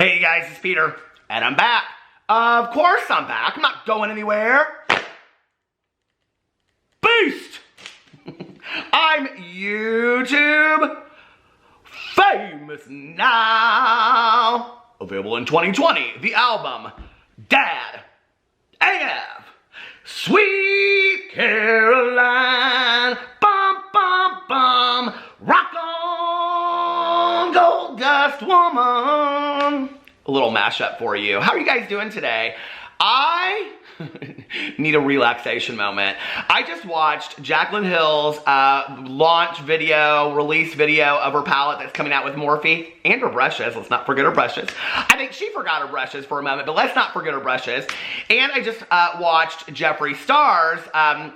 Hey guys, it's Peter, and I'm back. Of course I'm back. I'm not going anywhere. Beast! I'm YouTube famous now. Available in 2020, the album Dad AF. Sweet Caroline, bum bum bum, rock on, gold dust woman. A little mashup for you. How are you guys doing today? I need a relaxation moment. I just watched Jaclyn Hill's launch video, release video of her palette that's coming out with Morphe and her brushes. Let's not forget her brushes. I think she forgot her brushes for a moment, but let's not forget her brushes. And I just watched Jeffree Star's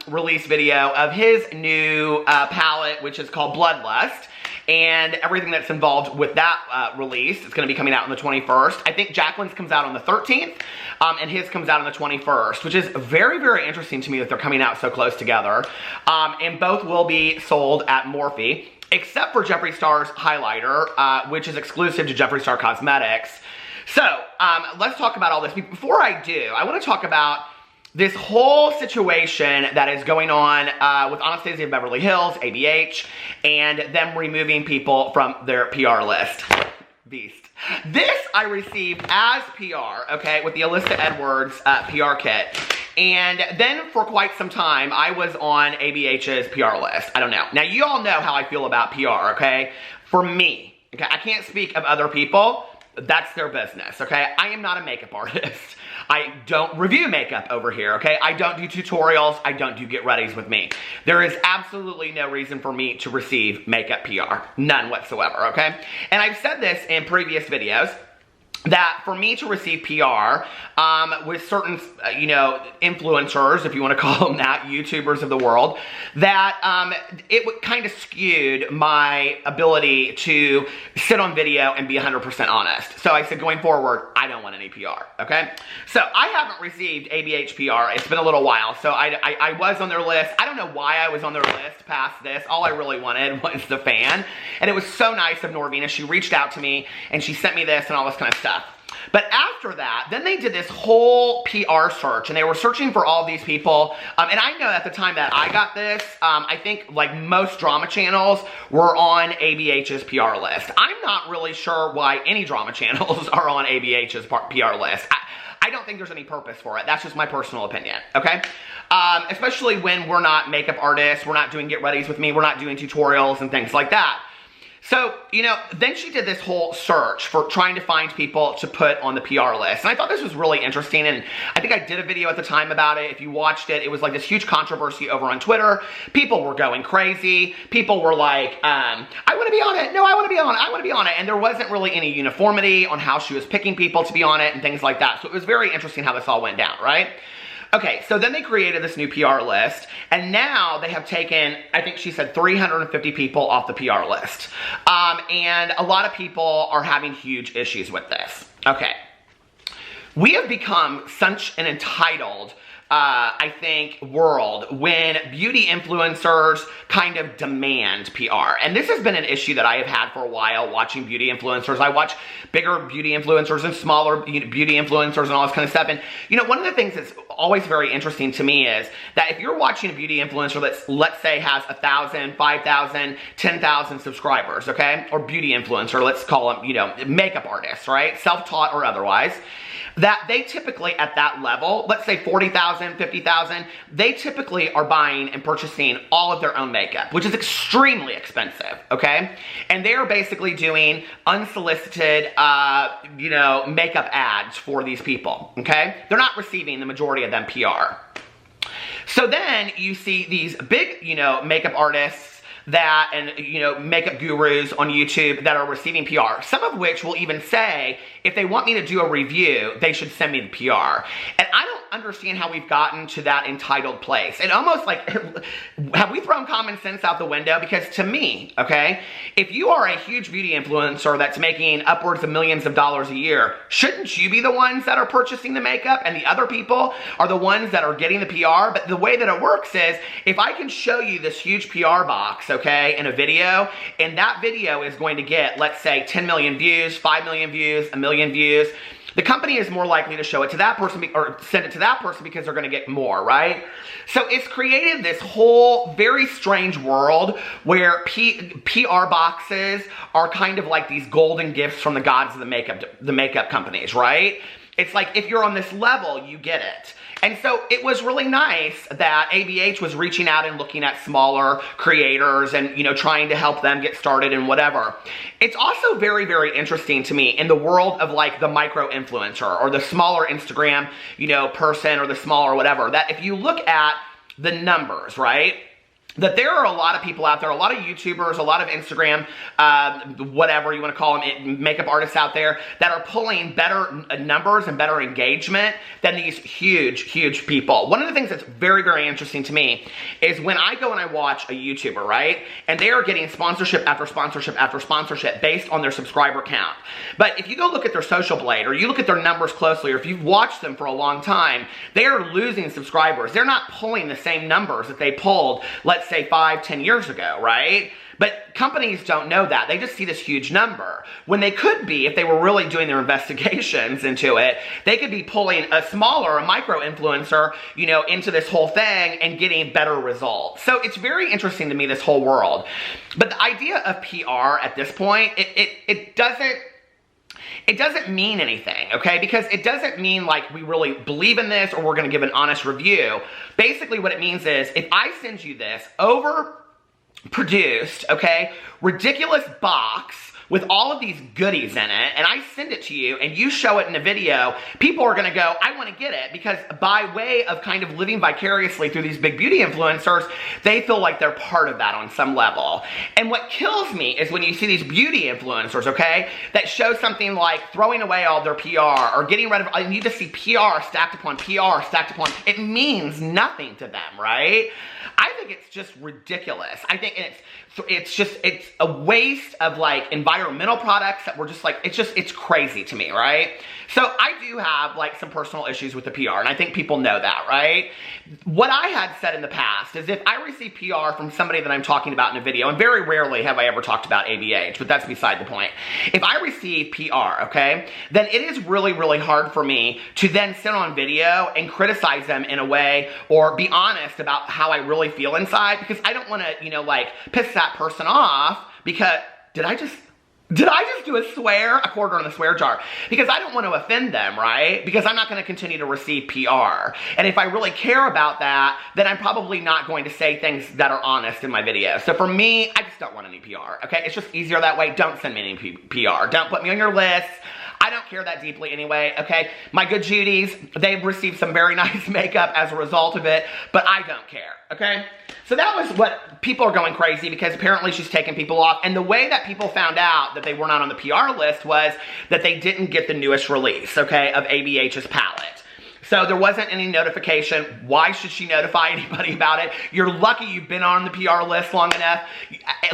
release video of his new palette, which is called Bloodlust. And everything that's involved with that release. It's going to be coming out on the 21st. I think Jaclyn's comes out on the 13th, and his comes out on the 21st, which is very, very interesting to me that they're coming out so close together. And both will be sold at Morphe, except for Jeffree Star's highlighter, which is exclusive to Jeffree Star Cosmetics. So, let's talk about all this. Before I do, I want to talk about this whole situation that is going on with Anastasia Beverly Hills, ABH, and them removing people from their PR list. Beast. This I received as PR, okay, with the Alyssa Edwards PR kit. And then for quite some time, I was on ABH's PR list. I don't know. Now, you all know how I feel about PR, okay? For me, okay, I can't speak of other people. That's their business, okay? I am not a makeup artist. I don't review makeup over here, okay? I don't do tutorials. I don't do get-readies with me. There is absolutely no reason for me to receive makeup PR. None whatsoever, okay? And I've said this in previous videos, that for me to receive PR with certain, influencers, if you want to call them that, YouTubers of the world, that it would kind of skewed my ability to sit on video and be 100% honest. So I said, going forward, I don't want any PR, okay? So I haven't received ABH PR. It's been a little while. So I was on their list. I don't know why I was on their list past this. All I really wanted was the fan. And it was so nice of Norvina. She reached out to me and she sent me this and all this kind of stuff. But after that, then they did this whole PR search, and they were searching for all these people. And I know at the time that I got this, I think like most drama channels were on ABH's PR list. I'm not really sure why any drama channels are on ABH's PR list. I don't think there's any purpose for it. That's just my personal opinion, okay? Especially when we're not makeup artists, we're not doing get-readies with me, we're not doing tutorials and things like that. So, then she did this whole search for trying to find people to put on the PR list. And I thought this was really interesting, and I think I did a video at the time about it. If you watched it, it was like this huge controversy over on Twitter. People were going crazy. People were like, I want to be on it. No, I want to be on it. I want to be on it. And there wasn't really any uniformity on how she was picking people to be on it and things like that. So it was very interesting how this all went down, right? Okay, so then they created this new PR list, and now they have taken, I think she said 350 people off the PR list. And a lot of people are having huge issues with this. Okay. We have become such an entitled I think, world when beauty influencers kind of demand PR. And this has been an issue that I have had for a while watching beauty influencers. I watch bigger beauty influencers and smaller beauty influencers and all this kind of stuff. And, one of the things that's always very interesting to me is that if you're watching a beauty influencer that's, let's say, has 1,000, 5,000, 10,000 subscribers, okay? Or beauty influencer, let's call them, makeup artists, right? Self-taught or otherwise. That they typically, at that level, let's say 40,000, 50,000, they typically are buying and purchasing all of their own makeup, which is extremely expensive, okay? And they are basically doing unsolicited, makeup ads for these people, okay? They're not receiving the majority of them PR. So then you see these big, makeup artists that, and makeup gurus on YouTube that are receiving PR, some of which will even say, if they want me to do a review, they should send me the PR. And I don't understand how we've gotten to that entitled place. It almost like, have we thrown common sense out the window? Because to me, okay, if you are a huge beauty influencer that's making upwards of millions of dollars a year, shouldn't you be the ones that are purchasing the makeup and the other people are the ones that are getting the PR? But the way that it works is, if I can show you this huge PR box, okay, in a video, and that video is going to get, let's say, 10 million views, 5 million views, a million views, the company is more likely to show it to that person or send it to that person because they're going to get more, right? So it's created this whole very strange world where PR boxes are kind of like these golden gifts from the gods of the makeup companies, right? It's like if you're on this level, you get it. And so it was really nice that ABH was reaching out and looking at smaller creators and, you know, trying to help them get started and whatever. It's also very, very interesting to me in the world of like the micro influencer or the smaller Instagram, you know, person or the smaller whatever, that if you look at the numbers, right? That there are a lot of people out there, a lot of YouTubers, a lot of Instagram, whatever you want to call them, makeup artists out there that are pulling better numbers and better engagement than these huge, huge people. One of the things that's very, very interesting to me is when I go and I watch a YouTuber, right? And they are getting sponsorship after sponsorship after sponsorship based on their subscriber count. But if you go look at their Social Blade or you look at their numbers closely, or if you've watched them for a long time, they are losing subscribers. They're not pulling the same numbers that they pulled, let's say 5-10 years ago, right? But companies don't know that. They just see this huge number. When they could be, if they were really doing their investigations into it, they could be pulling a smaller, a micro influencer, you know, into this whole thing and getting better results. So it's very interesting to me, this whole world. But the idea of PR at this point, it doesn't mean anything, okay? Because it doesn't mean like we really believe in this or we're gonna give an honest review. Basically what it means is if I send you this overproduced, okay, ridiculous box with all of these goodies in it, and I send it to you, and you show it in a video, people are gonna go, I wanna get it, because by way of kind of living vicariously through these big beauty influencers, they feel like they're part of that on some level. And what kills me is when you see these beauty influencers, okay, that show something like throwing away all their PR, or getting rid of, and you just see PR stacked upon PR stacked upon, it means nothing to them, right? I think it's just ridiculous. I think it's a waste of like environmental products that were just like, it's crazy to me, right? So I do have like some personal issues with the PR, and I think people know that, right? What I had said in the past is if I receive PR from somebody that I'm talking about in a video, and very rarely have I ever talked about ABH, but that's beside the point. If I receive PR, okay, then it is really, really hard for me to then sit on video and criticize them in a way or be honest about how I really feel inside, because I don't want to, you know, like piss that person off because, did I just do a swear? A quarter in the swear jar. Because I don't want to offend them, right? Because I'm not going to continue to receive PR. And if I really care about that, then I'm probably not going to say things that are honest in my video. So for me, I just don't want any PR, okay? It's just easier that way. Don't send me any PR. Don't put me on your list. I don't care that deeply anyway, okay? My good Judies, they've received some very nice makeup as a result of it, but I don't care, okay? So that was what people are going crazy because apparently she's taking people off. And the way that people found out that they were not on the PR list was that they didn't get the newest release, okay, of ABH's palette. So there wasn't any notification. Why should she notify anybody about it? You're lucky you've been on the PR list long enough.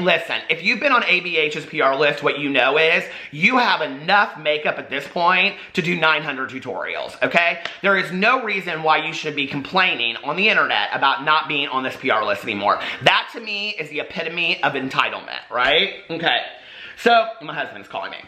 Listen, if you've been on ABH's PR list, what you know is you have enough makeup at this point to do 900 tutorials, okay? There is no reason why you should be complaining on the internet about not being on this PR list anymore. That to me is the epitome of entitlement, right? Okay, so my husband's calling me.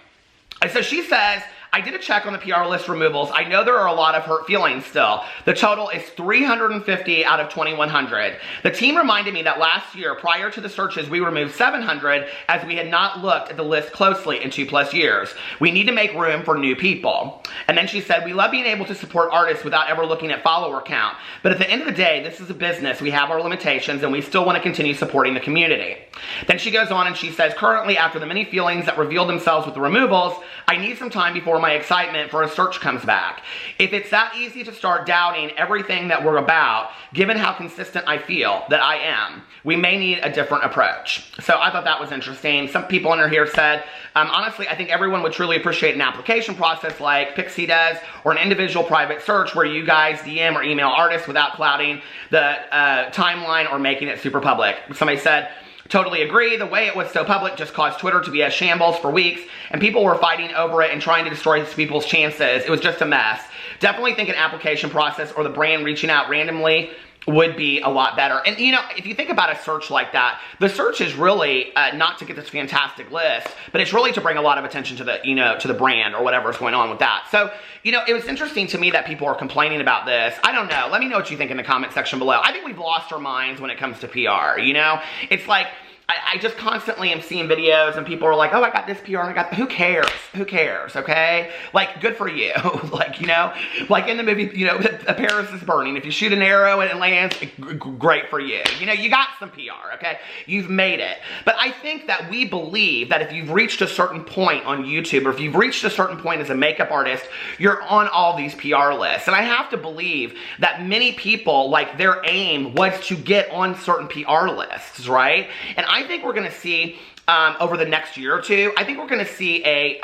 And so she says, I did a check on the PR list removals. I know there are a lot of hurt feelings still. The total is 350 out of 2,100. The team reminded me that last year, prior to the searches, we removed 700 as we had not looked at the list closely in 2+ years. We need to make room for new people. And then she said, we love being able to support artists without ever looking at follower count. But at the end of the day, this is a business. We have our limitations and we still want to continue supporting the community. Then she goes on and she says, currently, after the many feelings that revealed themselves with the removals, I need some time before my excitement for a search comes back. If it's that easy to start doubting everything that we're about, given how consistent I feel that I am, we may need a different approach. So I thought that was interesting. Some people under here said, honestly, I think everyone would truly appreciate an application process like Pixie does, or an individual private search where you guys DM or email artists without clouding the timeline or making it super public. Somebody said, totally agree. The way it was so public just caused Twitter to be a shambles for weeks, and people were fighting over it and trying to destroy people's chances. It was just a mess. Definitely think an application process or the brand reaching out randomly would be a lot better. And you know, if you think about a search like that, the search is really not to get this fantastic list, but it's really to bring a lot of attention to the, you know, to the brand or whatever's going on with that. So, you know, it was interesting to me that people are complaining about this. I don't know. Let me know what you think in the comment section below. I think we've lost our minds when it comes to PR, you know? It's like, I just constantly am seeing videos and people are like, oh, I got this PR, I got, who cares? Who cares, okay? Like, good for you. Like, you know, like in the movie, you know, Paris is burning. If you shoot an arrow and it lands, great for you. You know, you got some PR, okay? You've made it. But I think that we believe that if you've reached a certain point on YouTube, or if you've reached a certain point as a makeup artist, you're on all these PR lists. And I have to believe that many people, like, their aim was to get on certain PR lists, right? And I think we're going to see, over the next year or two, I think we're going to see a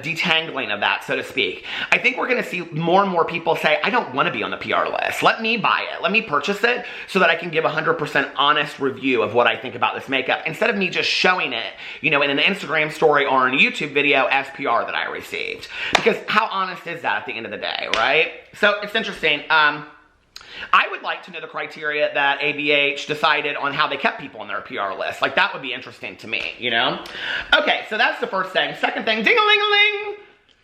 detangling of that, so to speak. I think we're going to see more and more people say, I don't want to be on the PR list. Let me buy it. Let me purchase it so that I can give 100% honest review of what I think about this makeup, instead of me just showing it, you know, in an Instagram story or in a YouTube video as PR that I received. Because how honest is that at the end of the day, right? So it's interesting. I would like to know the criteria that ABH decided on how they kept people on their PR list. Like, that would be interesting to me, you know? Okay, so that's the first thing. Second thing, ding-a-ling-a-ling,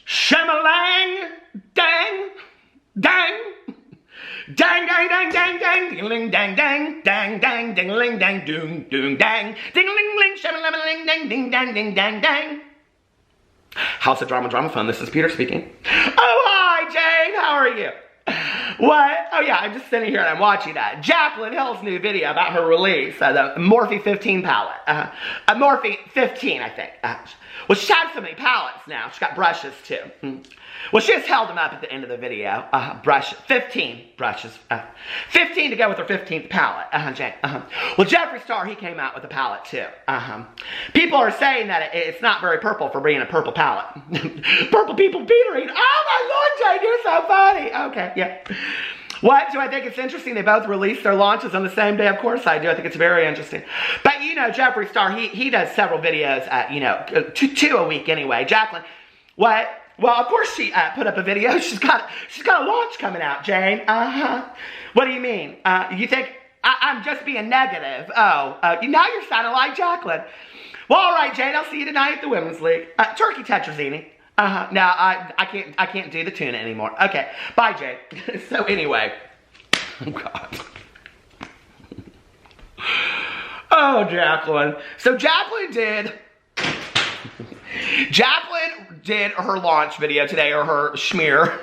shamalang, dang, dang, dang, dang, dang, dang, dang, ding-a-ling, dang, dang, dang, dang, ding-a-ling, dang, doong, doong, dang, ding-a-ling-ling, shamalang, dang, ding, dang, ding, dang, dang. House of Drama Fun, this is Peter speaking. Oh, hi, Jane, how are you? What? Oh yeah, I'm just sitting here and I'm watching that. Jaclyn Hill's new video about her release, the Morphe 15 palette. Morphe 15, I think. Well, she had so many palettes now. She's got brushes too. Well, she just held them up at the end of the video. 15 brushes. 15 to go with her 15th palette. Jane. Well, Jeffree Star, he came out with a palette too. People are saying that it's not very purple for being a purple palette. Purple people petering. Oh my Lord, Jane, you're so funny. Okay, yeah. What? Do I think it's interesting they both released their launches on the same day? Of course I do. I think it's very interesting. But, you know, Jeffree Star, he does several videos, you know, two a week anyway. Jaclyn, what? Well, of course she put up a video. She's got a launch coming out, Jane. What do you mean? You think I'm just being negative? Oh, now you're sounding like Jaclyn. Well, all right, Jane, I'll see you tonight at the Women's League. Turkey tetrazzini. No, I can't do the tuna anymore. Okay, bye, Jay. So anyway, oh God. Oh, Jaclyn. So Jaclyn did her launch video today, or her schmear.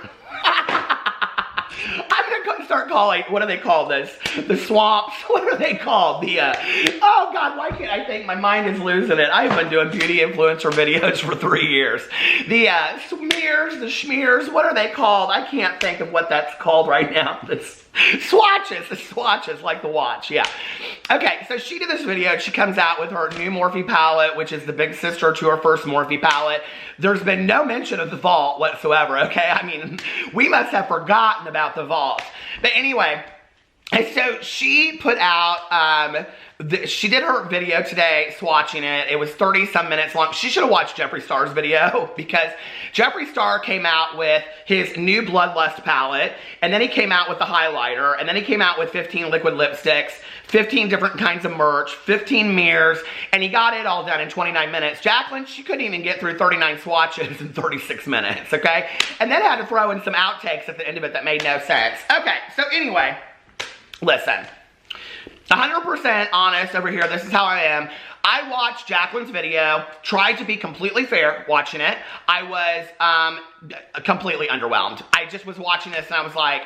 I'm gonna start calling, what do they call this? The swamps? What are they called? The, oh God, why can't I think? My mind is losing it. I've been doing beauty influencer videos for 3 years. The smears, the schmears, what are they called? I can't think of what that's called right now. It's swatches, the swatches, like the watch, yeah. Okay, so she did this video. She comes out with her new Morphe palette, which is the big sister to her first Morphe palette. There's been no mention of the vault whatsoever, okay? I mean, we must have forgotten about the vault. But anyway, and so she put out, she did her video today, swatching it. It was 30-some minutes long. She should have watched Jeffree Star's video, because Jeffree Star came out with his new Bloodlust palette, and then he came out with the highlighter, and then he came out with 15 liquid lipsticks, 15 different kinds of merch, 15 mirrors, and he got it all done in 29 minutes. Jaclyn, she couldn't even get through 39 swatches in 36 minutes, okay? And then had to throw in some outtakes at the end of it that made no sense. Okay, so anyway, listen. 100% honest over here. This is how I am. I watched Jaclyn's video, tried to be completely fair watching it. I was completely underwhelmed. I just was watching this and I was like,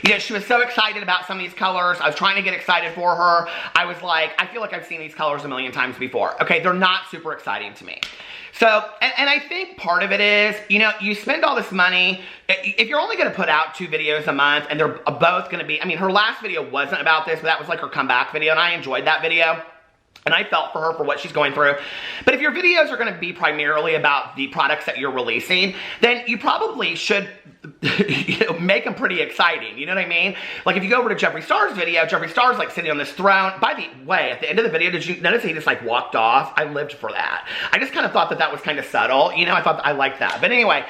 you know, she was so excited about some of these colors. I was trying to get excited for her. I was like, I feel like I've seen these colors a million times before. Okay, they're not super exciting to me. So, and I think part of it is, you know, you spend all this money. If you're only going to put out 2 videos a month, and they're both going to be, I mean, her last video wasn't about this, but that was like her comeback video, and I enjoyed that video. And I felt for her for what she's going through. But if your videos are going to be primarily about the products that you're releasing, then you probably should make them pretty exciting. You know what I mean? Like if you go over to Jeffree Star's video, Jeffree Star's like sitting on this throne. By the way, at the end of the video, did you notice he just like walked off? I lived for that. I just kind of thought that that was kind of subtle. You know, I thought I liked that. But anyway,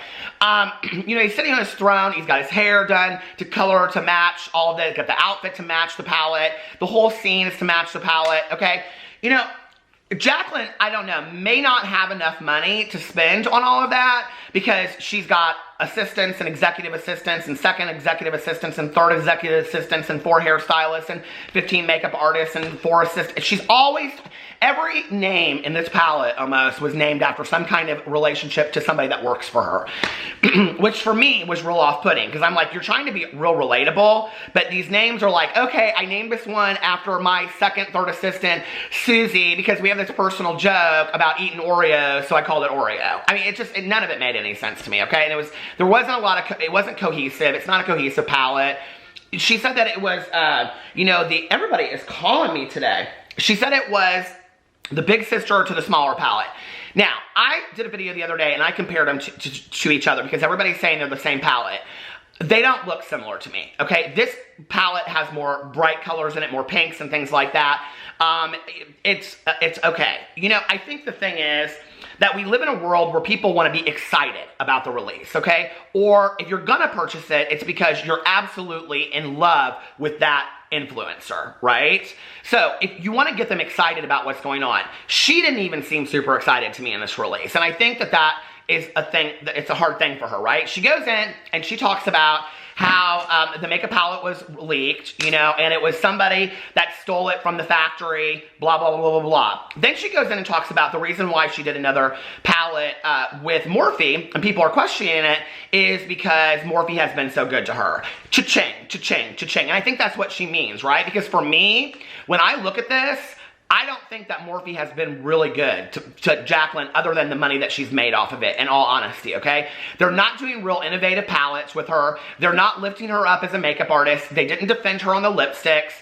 you know, he's sitting on his throne. He's got his hair done to color, to match all of that. He's got the outfit to match the palette. The whole scene is to match the palette. Okay. You know, Jaclyn, I don't know, may not have enough money to spend on all of that because she's got assistants and executive assistants and second executive assistants and third executive assistants and 4 hairstylists and 15 makeup artists and 4 assistants. She's always, every name in this palette almost was named after some kind of relationship to somebody that works for her. Which for me was real off-putting because I'm like, you're trying to be real relatable, but these names are like, okay, I named this one after my second, third assistant, Susie, because we have this personal joke about eating Oreos, so I called it Oreo. I mean, it just, none of it made any sense to me, okay? And there wasn't a lot of, it wasn't cohesive. It's not a cohesive palette. She said that it was, you know, everybody is calling me today. She said it was the big sister to the smaller palette. Now, I did a video the other day and I compared them to each other because everybody's saying they're the same palette. They don't look similar to me, okay? This palette has more bright colors in it, more pinks and things like that. It's okay. You know, I think the thing is that we live in a world where people want to be excited about the release, okay? Or if you're gonna purchase it, it's because you're absolutely in love with that influencer, right? So if you want to get them excited about what's going on, she didn't even seem super excited to me in this release. And I think that that is a thing, it's a hard thing for her, right? She goes in and she talks about how the makeup palette was leaked, you know, and it was somebody that stole it from the factory, blah, blah, blah, blah, blah. Then she goes in and talks about the reason why she did another palette with Morphe, and people are questioning it, is because Morphe has been so good to her. Cha-ching, cha-ching, cha-ching. And I think that's what she means, right? Because for me, when I look at this, I don't think that Morphe has been really good to Jaclyn other than the money that she's made off of it, in all honesty, okay? They're not doing real innovative palettes with her. They're not lifting her up as a makeup artist. They didn't defend her on the lipsticks.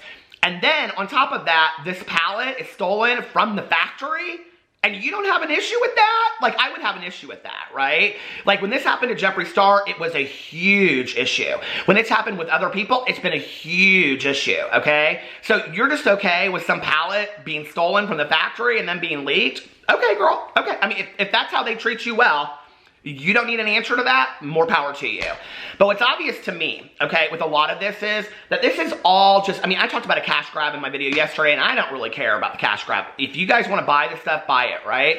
And then, on top of that, this palette is stolen from the factory, and you don't have an issue with that? Like, I would have an issue with that, right? Like, when this happened to Jeffree Star, it was a huge issue. When it's happened with other people, it's been a huge issue, okay? So, you're just okay with some palette being stolen from the factory and then being leaked? Okay, girl, okay. I mean, if that's how they treat you well, you don't need an answer to that, more power to you. But what's obvious to me, okay, with a lot of this is that this is all just, I mean, I talked about a cash grab in my video yesterday, and I don't really care about the cash grab. If you guys want to buy this stuff, buy it, right?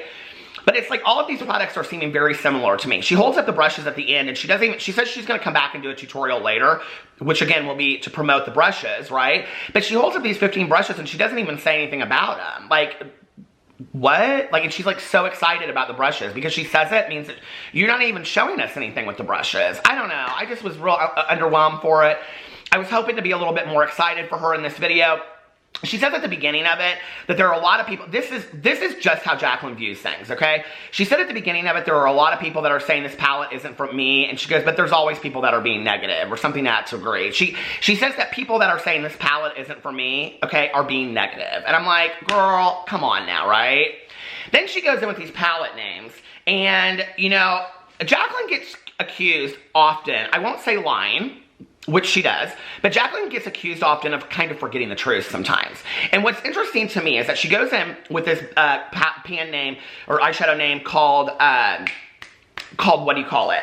But it's like all of these products are seeming very similar to me. She holds up the brushes at the end, and she says she's going to come back and do a tutorial later, which again will be to promote the brushes, right? But she holds up these 15 brushes, and she doesn't even say anything about them. Like, what? Like, and she's like so excited about the brushes because she says it means that you're not even showing us anything with the brushes. I don't know. I just was real underwhelmed for it. I was hoping to be a little bit more excited for her in this video. She says at the beginning of it that there are a lot of people, this is just how Jaclyn views things, okay? She said at the beginning of it, there are a lot of people that are saying this palette isn't for me, and she goes, but there's always people that are being negative, or something that to agree. She says that people that are saying this palette isn't for me, okay, are being negative. And I'm like, girl, come on now, right? Then she goes in with these palette names, and, you know, Jaclyn gets accused often, I won't say lying, which she does, but Jaclyn gets accused often of kind of forgetting the truth sometimes. And what's interesting to me is that she goes in with this pan name, or eyeshadow name called what do you call it?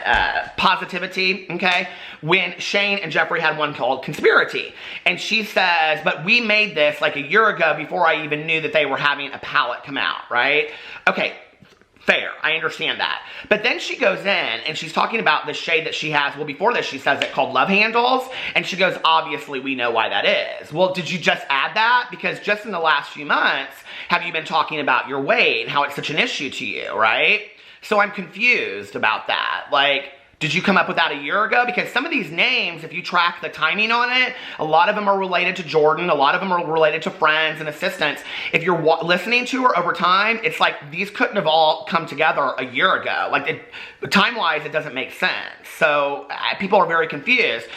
Positivity, okay? When Shane and Jeffree had one called Conspiracy. And she says, but we made this like a year ago before I even knew that they were having a palette come out, right? Okay. Fair, I understand that. But then she goes in and she's talking about the shade that she has. Well, before this, she says it called Love Handles. And she goes, obviously, we know why that is. Well, did you just add that? Because just in the last few months, have you been talking about your weight and how it's such an issue to you, right? So I'm confused about that. Like, did you come up with that a year ago? Because some of these names, if you track the timing on it, a lot of them are related to Jordan. A lot of them are related to friends and assistants. If you're listening to her over time, it's like these couldn't have all come together a year ago. Like, time-wise, it doesn't make sense. So people are very confused.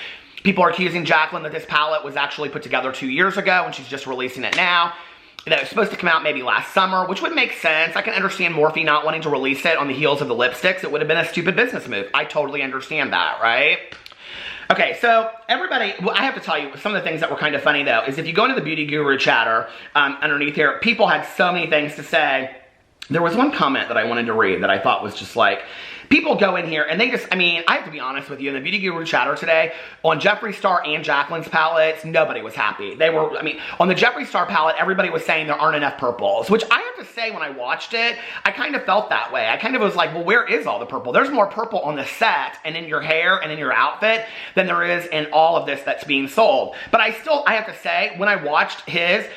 People are accusing Jaclyn that this palette was actually put together 2 years ago and she's just releasing it now. That it was supposed to come out maybe last summer, which would make sense. I can understand Morphe not wanting to release it on the heels of the lipsticks. It would have been a stupid business move. I totally understand that, right? Okay, so everybody, well, I have to tell you, some of the things that were kind of funny though, is if you go into the Beauty Guru chatter underneath here, people had so many things to say. There was one comment that I wanted to read that I thought was just like, people go in here and they just, I mean, I have to be honest with you, in the Beauty Guru chatter today, on Jeffree Star and Jacqueline's palettes, nobody was happy. They were, I mean, on the Jeffree Star palette, everybody was saying there aren't enough purples, which I have to say when I watched it, I kind of felt that way. I kind of was like, well, where is all the purple? There's more purple on the set and in your hair and in your outfit than there is in all of this that's being sold. But I have to say, when I watched his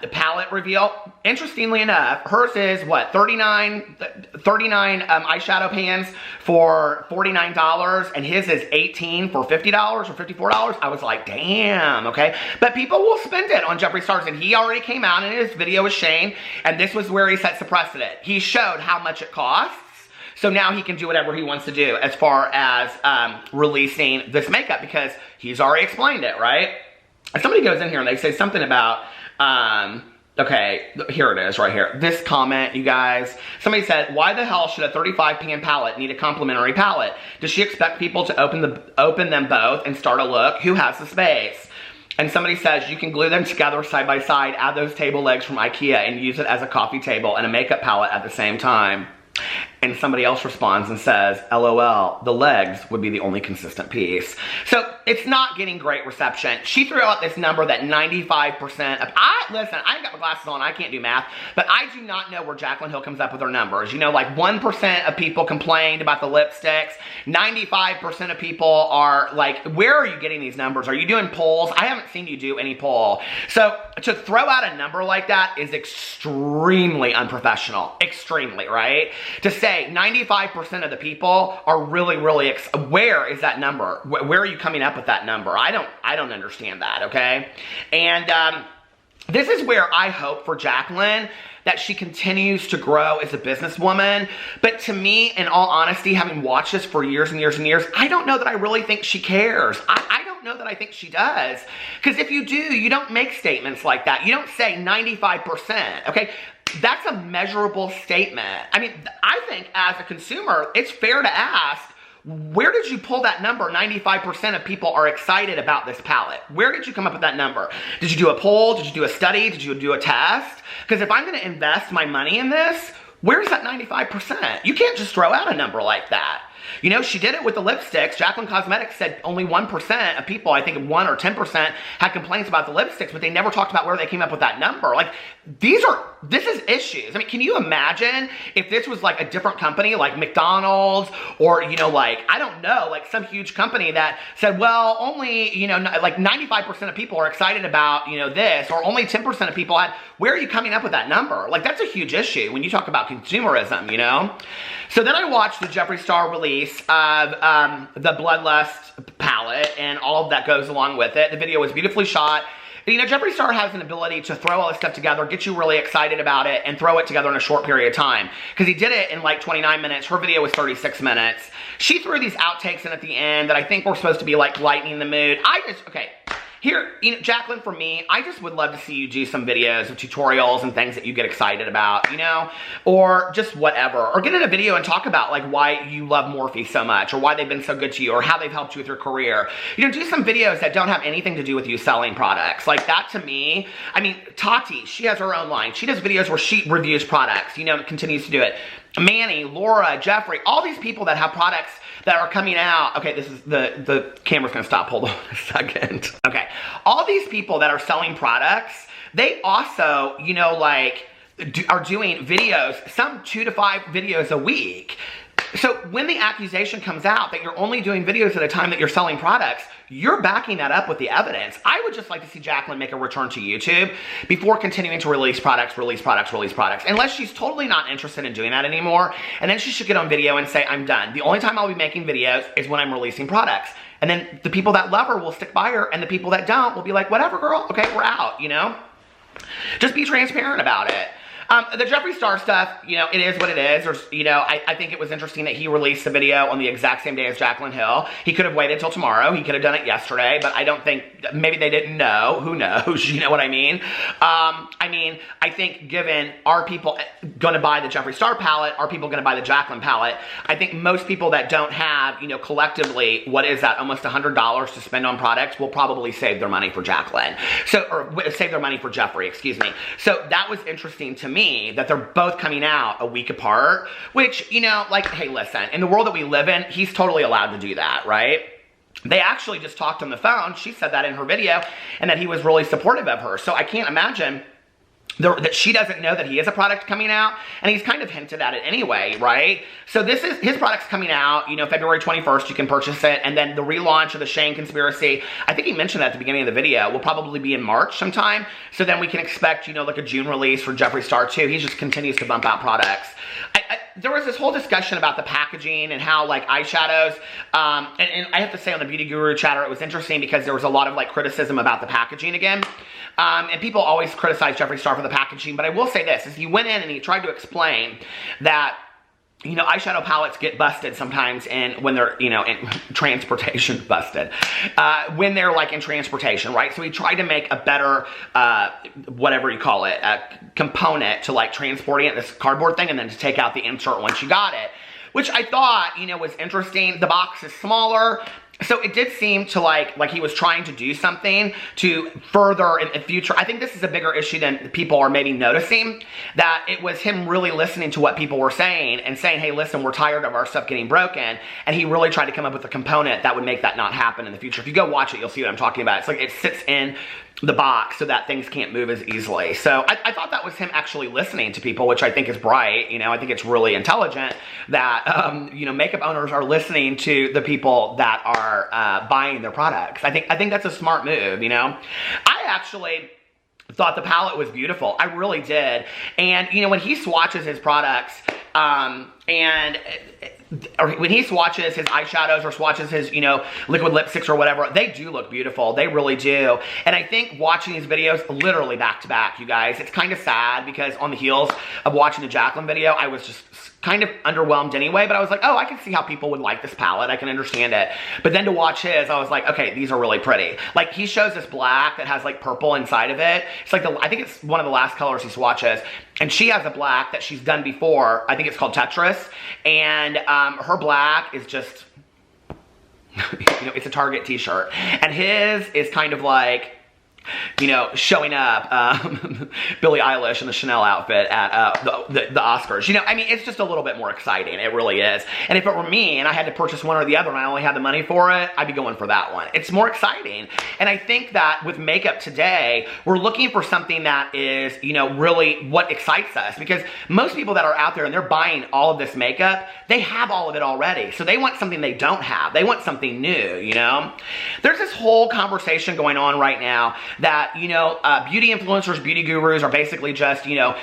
the palette reveal, interestingly enough, hers is what, 39 eyeshadow pans for $49, and his is 18 for $50 or $54. I was like, damn, okay. But people will spend it on Jeffree Star's, and he already came out in his video with Shane, and this was where he sets the precedent. He showed how much it costs. So now he can do whatever he wants to do as far as releasing this makeup, because he's already explained it, right? If somebody goes in here and they say something about, okay, here it is right here. This comment, you guys, somebody said, why the hell should a 35 pan palette need a complimentary palette? Does she expect people to open them both and start a look? Who has the space? And somebody says, you can glue them together side by side, add those table legs from IKEA and use it as a coffee table and a makeup palette at the same time. And somebody else responds and says, LOL, the legs would be the only consistent piece. So it's not getting great reception. She threw out this number that 95% of, listen, I ain't got my glasses on, I can't do math, but I do not know where Jaclyn Hill comes up with her numbers. You know, like 1% of people complained about the lipsticks. 95% of people are like, where are you getting these numbers? Are you doing polls? I haven't seen you do any poll. So to throw out a number like that is extremely unprofessional. Extremely, right? To say 95% of the people are really, where is that number? Where are you coming up with that number? I don't understand that, okay? And this is where I hope for Jaclyn that she continues to grow as a businesswoman. But to me, in all honesty, having watched this for years and years and years, I don't know that I really think she cares. I don't know that I think she does. Because if you do, you don't make statements like that. You don't say 95%, okay? That's a measurable statement. I mean, I think as a consumer, it's fair to ask, where did you pull that number? 95% of people are excited about this palette. Where did you come up with that number? Did you do a poll? Did you do a study? Did you do a test? Because if I'm going to invest my money in this, where's that 95%? You can't just throw out a number like that. You know, she did it with the lipsticks. Jaclyn Cosmetics said only 1% of people, I think 1 or 10%, had complaints about the lipsticks, but they never talked about where they came up with that number. Like, this is issues. I mean, can you imagine if this was like a different company, like McDonald's, or, you know, like, I don't know, like some huge company that said, well, only, you know, like 95% of people are excited about, you know, this, or only 10% of people had, where are you coming up with that number? Like, that's a huge issue when you talk about consumerism, you know? So then I watched the Jeffree Star release of the Bloodlust palette and all of that goes along with it. The video was beautifully shot. You know, Jeffree Star has an ability to throw all this stuff together, get you really excited about it, and throw it together in a short period of time. Because he did it in like 29 minutes. Her video was 36 minutes. She threw these outtakes in at the end that I think were supposed to be like lightening the mood. Okay. Here, you know, Jaclyn, for me, I just would love to see you do some videos of tutorials and things that you get excited about, you know, or just whatever, or get in a video and talk about like why you love Morphe so much, or why they've been so good to you, or how they've helped you with your career. You know, do some videos that don't have anything to do with you selling products. Like that to me, I mean, Tati, she has her own line. She does videos where she reviews products, you know, continues to do it. Manny, Laura, Jeffree, all these people that have products that are coming out. Okay, this is the camera's gonna stop. Hold on a second. Okay, all these people that are selling products, they also, you know, like, are doing videos, some 2 to 5 videos a week. So when the accusation comes out that you're only doing videos at a time that you're selling products, you're backing that up with the evidence. I would just like to see Jaclyn make a return to YouTube before continuing to release products. Unless she's totally not interested in doing that anymore, and then she should get on video and say, I'm done. The only time I'll be making videos is when I'm releasing products. And then the people that love her will stick by her, and the people that don't will be like, whatever, girl, okay, we're out, you know? Just be transparent about it. The Jeffree Star stuff, you know, it is what it is. There's, you know, I think it was interesting that he released the video on the exact same day as Jaclyn Hill. He could have waited till tomorrow. He could have done it yesterday, but I don't think, maybe they didn't know. Who knows? You know what I mean? I think given, are people going to buy the Jeffree Star palette? Are people going to buy the Jaclyn palette? I think most people that don't have, you know, collectively, what is that, almost $100 to spend on products will probably save their money for Jaclyn. So, or save their money for Jeffree, excuse me. So that was interesting to me that they're both coming out a week apart, which, you know, like, hey, listen, in the world that we live in, he's totally allowed to do that, right? They actually just talked on the phone. She said that in her video, and that he was really supportive of her. So I can't imagine that she doesn't know that he has a product coming out, and he's kind of hinted at it anyway, right? So this is, his product's coming out, you know, February 21st, you can purchase it, and then the relaunch of the Shane Conspiracy, I think he mentioned that at the beginning of the video, will probably be in March sometime, so then we can expect, you know, like a June release for Jeffree Star too. He just continues to bump out products. There was this whole discussion about the packaging and how, like, eyeshadows, and I have to say on the Beauty Guru chatter, it was interesting because there was a lot of, like, criticism about the packaging again. And people always criticize Jeffree Star for the packaging, but I will say this, is he went in and he tried to explain that, you know, eyeshadow palettes get busted sometimes when they're, you know, in transportation, busted. When they're, like, in transportation, right? So he tried to make a better, whatever you call it, component to, like, transporting it, this cardboard thing, and then to take out the insert once you got it. Which I thought, you know, was interesting. The box is smaller. So it did seem to like he was trying to do something to further in the future. I think this is a bigger issue than people are maybe noticing, that it was him really listening to what people were saying and saying, hey, listen, we're tired of our stuff getting broken. And he really tried to come up with a component that would make that not happen in the future. If you go watch it, you'll see what I'm talking about. It's like it sits in the box so that things can't move as easily. So I thought that was him actually listening to people, which I think is bright. You know, I think it's really intelligent that, you know, makeup owners are listening to the people that are buying their products. I think that's a smart move, you know. I actually thought the palette was beautiful. I really did. And, you know, when he swatches his products, or when he swatches his eyeshadows or swatches his, you know, liquid lipsticks or whatever, they do look beautiful. They really do. And I think watching these videos literally back to back, you guys, it's kind of sad because on the heels of watching the Jaclyn video, I was just kind of underwhelmed anyway, but I was like, oh, I can see how people would like this palette. I can understand it. But then to watch his, I was like, okay, these are really pretty. Like, he shows this black that has, like, purple inside of it. It's like, I think it's one of the last colors he swatches. And she has a black that she's done before. I think it's called Tetris. And her black is just, you know, it's a Target t-shirt. And his is kind of like, you know, showing up Billie Eilish in the Chanel outfit at the Oscars. You know, I mean, it's just a little bit more exciting. It really is. And if it were me and I had to purchase one or the other and I only had the money for it, I'd be going for that one. It's more exciting. And I think that with makeup today, we're looking for something that is, you know, really what excites us. Because most people that are out there and they're buying all of this makeup, they have all of it already. So they want something they don't have. They want something new, you know? There's this whole conversation going on right now that, you know, beauty influencers, beauty gurus are basically just, you know,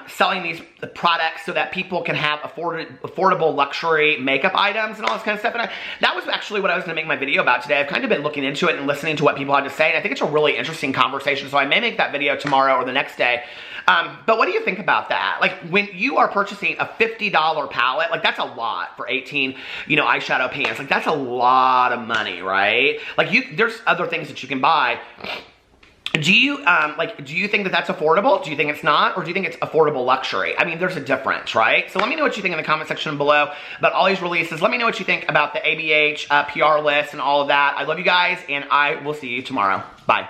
selling these products so that people can have affordable luxury makeup items and all this kind of stuff. And that was actually what I was going to make my video about today. I've kind of been looking into it and listening to what people had to say, and I think it's a really interesting conversation, so I may make that video tomorrow or the next day. But what do you think about that? Like, when you are purchasing a $50 palette, like, that's a lot for 18, you know, eyeshadow pans. Like, that's a lot of money, right? Like, there's other things that you can buy. Do you, do you think that that's affordable? Do you think it's not? Or do you think it's affordable luxury? I mean, there's a difference, right? So let me know what you think in the comment section below about all these releases. Let me know what you think about the ABH PR list and all of that. I love you guys, and I will see you tomorrow. Bye.